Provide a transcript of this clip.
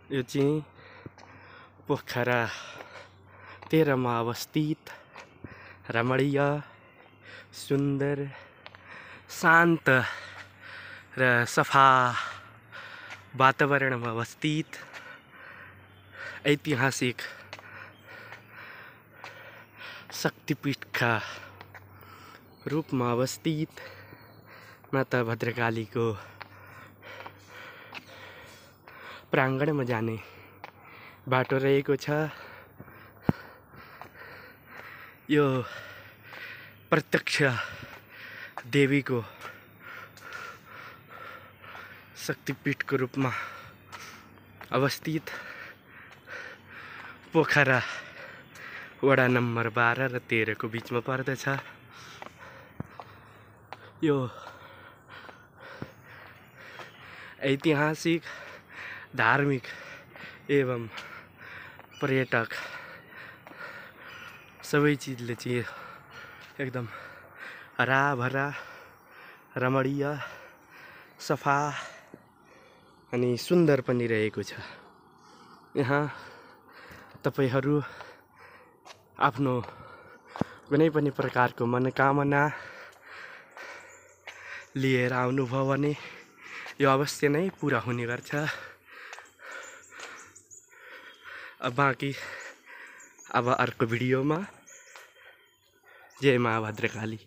यो चाहिँ पोखरा 13 मा अवस्थित रमणीय सुन्दर शान्त र सफा वातावरणमा अवस्थित ऐतिहासिक शक्तिपीठका रूपमा अवस्थित माता भद्रकालीको प्राङ्गणमा जाने बाटो रहेको छ। यो प्रत्यक्ष देवीको शक्तिपीठको रूपमा अवस्थित पोखरा वडा नम्बर 12 र 13 को बीचमा पर्दछ। यो ऐतिहासिक धार्मिक एवं पर्यटक सबै चिजले चाहिँ एकदम हराभरा रमणीय सफा अनि सुन्दर पनि रहेको छ। यहाँ तपाईहरू आफ्नो कुनै पनि प्रकारको मनोकामना लिएर आउनुभयो भने यो अवश्य नै पुरा हुने गर्छ। बाँकी अब अर्को भिडियोमा जय माँ भद्रकाली।